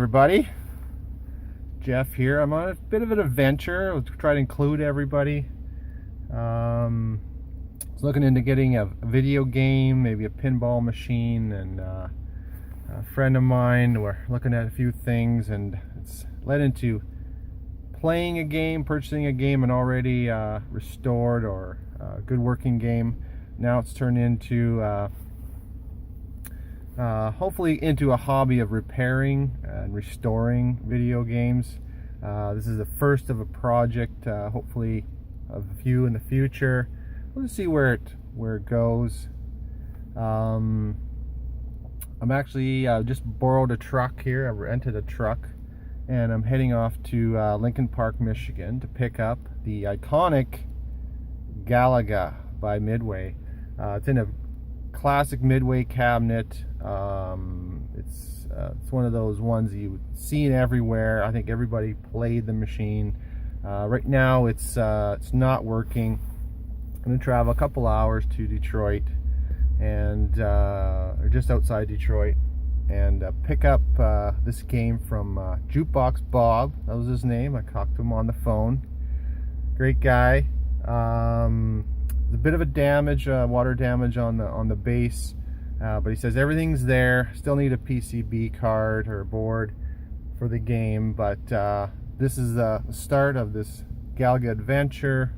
everybody. Jeff here. I'm on a bit of an adventure. I'll try to include everybody. I was looking into getting a video game, maybe a pinball machine, and a friend of mine, we're looking at a few things, and it's led into playing a game, purchasing a game, an already restored or good working game. Now it's turned into hopefully into a hobby of repairing and restoring video games. This is the first of a project, hopefully of a few in the future. We'll just see where it goes. I'm actually just borrowed a truck here. I rented a truck, and I'm heading off to Lincoln Park, Michigan, to pick up the iconic Galaga by Midway. It's in a classic Midway cabinet. It's one of those ones you've seen everywhere. I think everybody played the machine. Right now it's not working. I'm going to travel a couple hours to Detroit, and or just outside Detroit, and pick up this game from Jukebox Bob. That was his name. I talked to him on the phone. Great guy. A bit of a damage, water damage on the base, but he says everything's there. Still need a PCB card or board for the game, but this is the start of this Galaga adventure.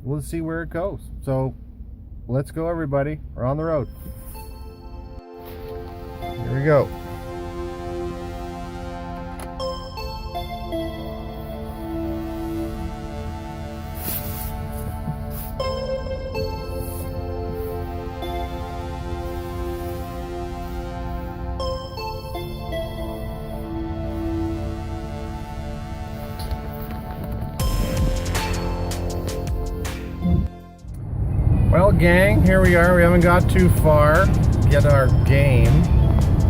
We'll see where it goes. So let's go, everybody. We're on the road. Here we go. Well, gang, here we are. We haven't got too far to get our game,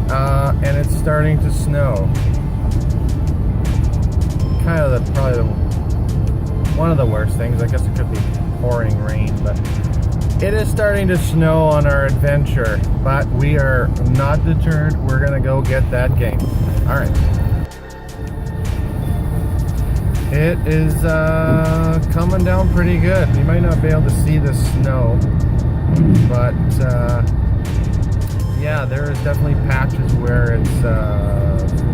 and it's starting to snow. Kind of one of the worst things. I guess it could be pouring rain, but it is starting to snow on our adventure. But we are not deterred. We're gonna go get that game. All right. It is coming down pretty good. You might not be able to see the snow, but yeah, there is definitely patches where it's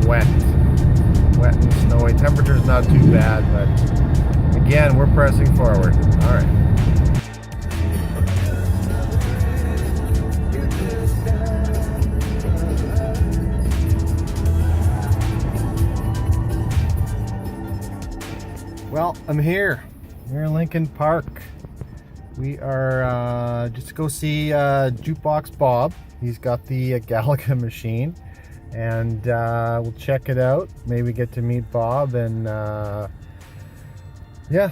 wet and snowy. Temperature's not too bad, but again, we're pressing forward. All right. Well, I'm here. We're in Lincoln Park. We are just to go see Jukebox Bob. He's got the Galaga machine, and we'll check it out. Maybe get to meet Bob, and yeah,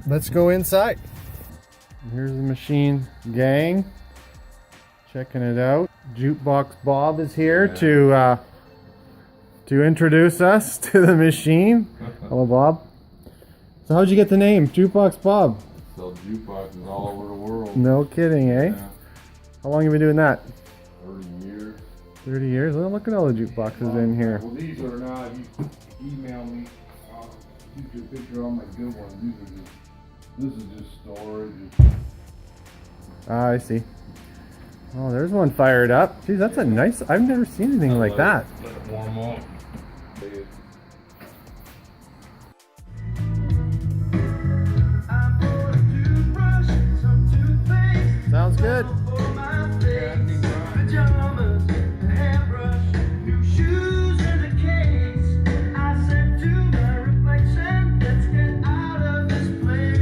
let's go inside. Here's the machine, gang. Checking it out. Jukebox Bob is here to introduce us to the machine. Hello, Bob. So how'd you get the name, Jukebox Bob? Sell jukeboxes all over the world. No kidding, eh? Yeah. How long have you been doing that? 30 years. 30 years? Well, look at all the jukeboxes in here. Well, these are not. You email me. I'll keep you a picture of all my good ones. This is just storage. Ah, I see. Oh, there's one fired up. Geez, that's a nice. I've never seen anything like that. Let it warm up. Sounds good.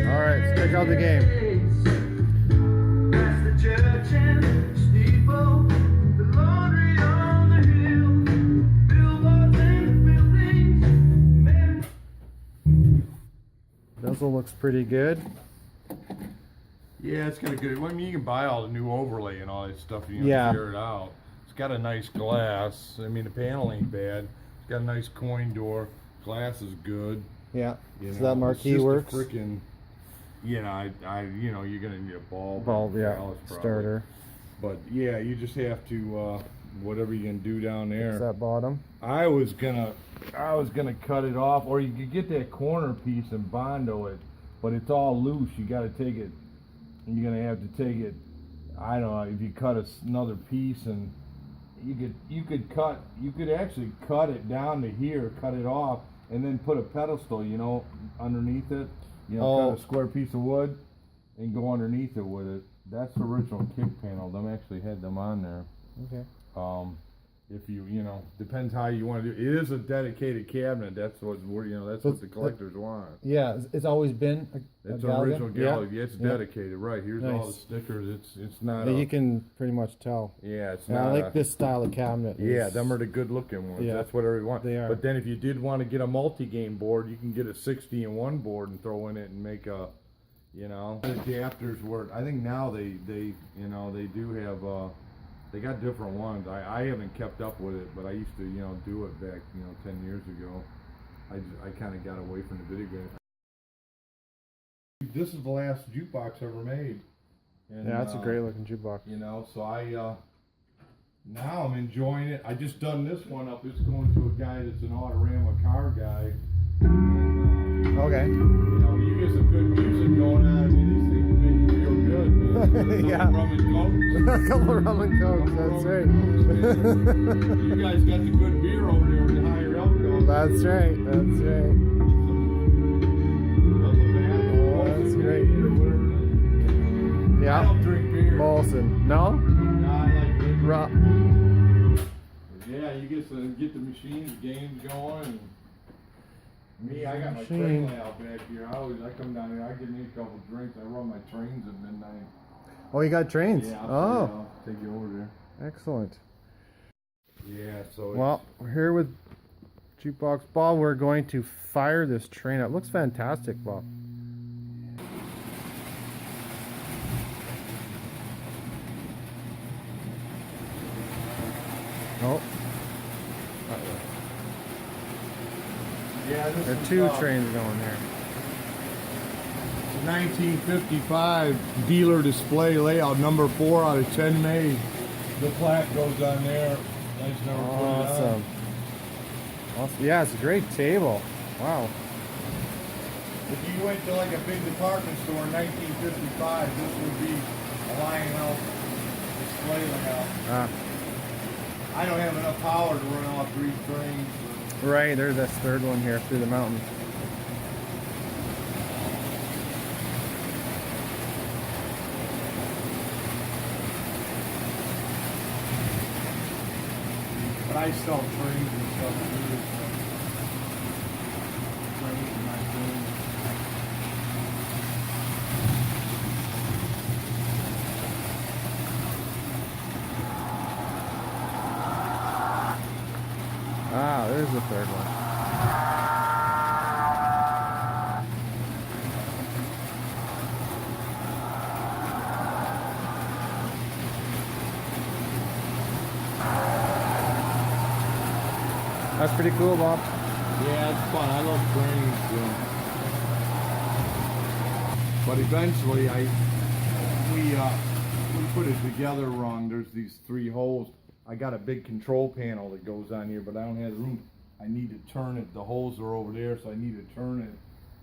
Alright, let's check out the game. Bezel looks pretty good. Yeah, it's got a good. I mean, you can buy all the new overlay and all that stuff. You know, Yeah. figure it out. It's got a nice glass. I mean, the panel ain't bad. It's got a nice coin door. Glass is good. Yeah. You So know, that marquee it's just works. a freaking. You know, you know, you're gonna need a bulb. Bulb, yeah. Ballast probably. Starter. But yeah, you just have to whatever you can do down there. Fix that bottom. I was gonna cut it off, or you could get that corner piece and bondo it, but it's all loose. You got to take it. You're gonna have to take it. I don't know if you cut another piece, and you could actually cut it down to here, cut it off, and then put a pedestal, underneath it. Cut a square piece of wood and go underneath it with it. That's the original kick panel. Them actually had them on there. Okay. If depends how you want to do it. It is a dedicated cabinet. That's what the collectors want. Yeah, it's always been It's a Galaga? original Galaga. Yeah, it's Yeah. dedicated. Right, here's all the Nice. stickers. It's not. Yeah, you can pretty much tell. Yeah, it's And not. I like this style of cabinet. Yeah, them are the good looking ones. Yeah. That's what everyone wants. They are. But then if you did want to get a multi-game board, you can get a 60-in-1 board and throw in it and make a, adapters work. I think now they do have they got different ones. I haven't kept up with it, but I used to do it back 10 years ago. I kind of got away from the video game. This is the last jukebox ever made. And, Yeah, that's a great looking jukebox. So now I'm enjoying it. I just done this one up. It's going to a guy that's an Autorama car guy. And, Okay. You get some good music going on. I mean, these things make you feel good, man. Yeah. Rum and cokes. A couple of rum and cokes, that's right. You guys got the good beer over there with the higher alcohol. That's right, that's right. Oh, that's great. I Yeah. don't drink beer. Molson. No? No, I like liquor. Yeah, you get the machines, games going. And me, I got my train layout back here. I come down here. I get me a couple drinks. I run my trains at midnight. Oh, you got trains? Yeah, I'll take you over there. excellent. Yeah, so Well, we're here with Jukebox Bob. We're going to fire this train up. Looks fantastic, Bob. Oh. yeah, There are two trains going there. 1955 dealer display layout, number 4 out of 10 made. The plaque goes on there. Nice number. Awesome. Awesome. Yeah, it's a great table. Wow. If you went to like a big department store in 1955, this would be a lying out display layout. I don't have enough power to run all 3 trains. Right, there's this third one here through the mountain. But I sell trains and stuff too. Trains and my trains. Ah, there's the third one. That's pretty cool, Bob. Yeah, it's fun. I love trains. But eventually, we put it together wrong. There's these 3 holes. I got a big control panel that goes on here, but I don't have the room. I need to turn it. The holes are over there, so I need to turn it,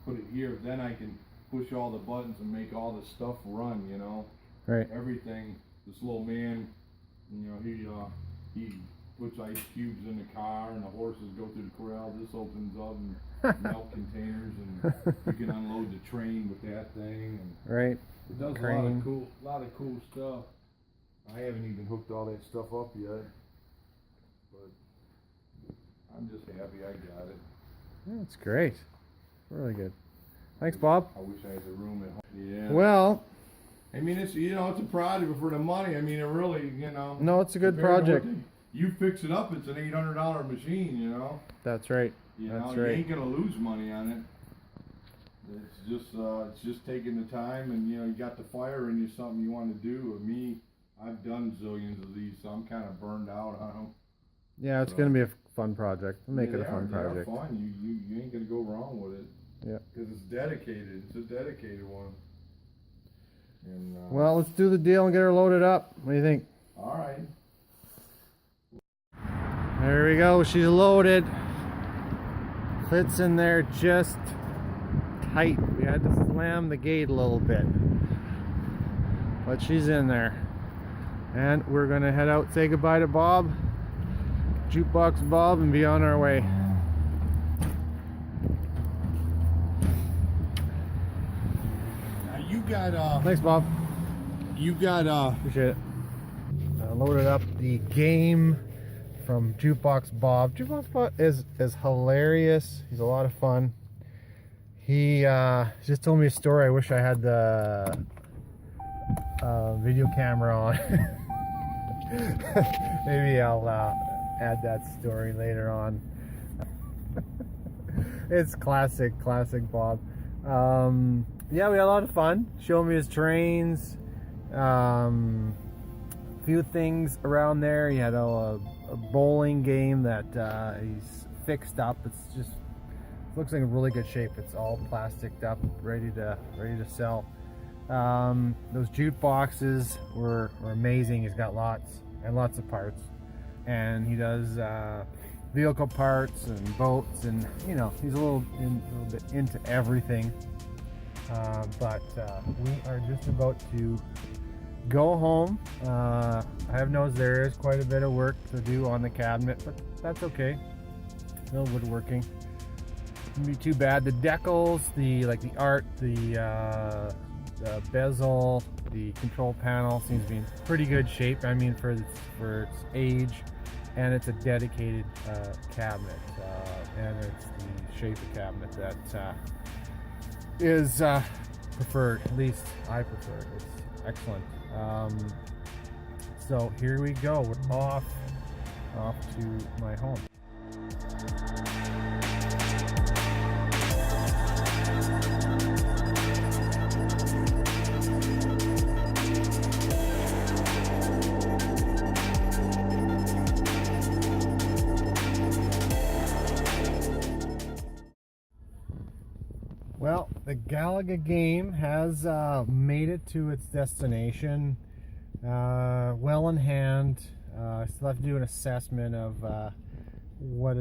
put it here. Then I can push all the buttons and make all the stuff run, Right. Everything. This little man, he puts ice cubes in the car, and the horses go through the corral. This opens up and milk containers, and you can unload the train with that thing. And Right. it does a lot of cool stuff. I haven't even hooked all that stuff up yet, but I'm just happy I got it. Yeah, it's great. Really good. Thanks, Bob. I wish I had the room at home. Yeah. Well, I mean, it's it's a project, but for the money, I mean, it really, no, it's a good compared to what project. You fix it up, it's an $800 machine, That's right. You That's you right. ain't gonna lose money on it. It's just taking the time, and you got the fire in you, something you want to do. With me, I've done zillions of these, so I'm kind of burned out on them. Yeah, it's going to be a fun project. We'll make it a fun They're project. fun. You ain't gonna go wrong with it. Yeah. Because it's dedicated. It's a dedicated one. And Well, let's do the deal and get her loaded up. What do you think? all right. There we go, she's loaded. Fits in there just tight. We had to slam the gate a little bit, but she's in there. And we're gonna head out, say goodbye to Bob, Jukebox Bob, and be on our way. Now you got Thanks, Bob. you got Appreciate it. I loaded up the game from Jukebox Bob. Jukebox Bob is hilarious. He's a lot of fun. He just told me a story. I wish I had the video camera on. Maybe I'll add that story later on. It's classic Bob. Yeah, we had a lot of fun. Showed me his trains. Few things around there. He had a bowling game that he's fixed up. It's just looks like in really good shape. It's all plasticed up, ready to sell. Those jute boxes were amazing. He's got lots and lots of parts, and he does vehicle parts and boats, and you know, he's a little bit into everything. But we are just about to go home. I have noticed there is quite a bit of work to do on the cabinet, but that's okay. No woodworking. Wouldn't be too bad. The decals, the art, the bezel, the control panel seems to be in pretty good shape. I mean, for its age, and it's a dedicated cabinet, and it's the shape of cabinet that is preferred. At least I prefer it. It's excellent. So here we go. We're off to my home. Well, the Galaga game has made it to its destination, well in hand. I still have to do an assessment of what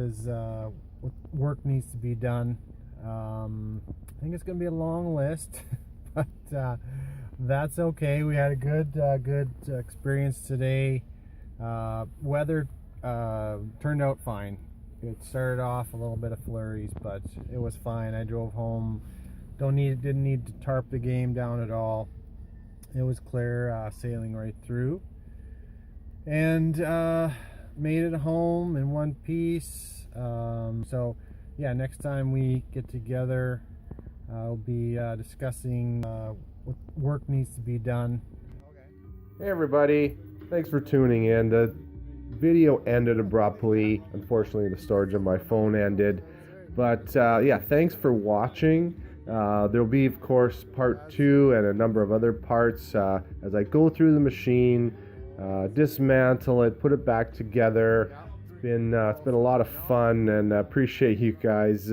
work needs to be done. I think it's going to be a long list, but that's okay. We had a good experience today. Weather turned out fine. It started off a little bit of flurries, but it was fine. I drove home. Didn't need to tarp the game down at all. It was clear sailing right through, and made it home in one piece. So yeah, next time we get together, I'll be discussing what work needs to be done. Hey everybody, thanks for tuning in. The video ended abruptly. Unfortunately, the storage of my phone ended, but yeah, thanks for watching. There'll be, of course, part 2 and a number of other parts as I go through the machine, dismantle it, put it back together. It's been a lot of fun, and I appreciate you guys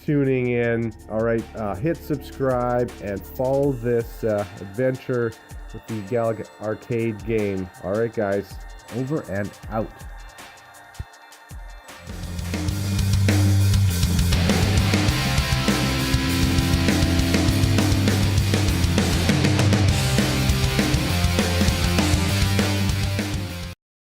tuning in. All right, hit subscribe and follow this adventure with the Galaga arcade game. All right, guys, over and out.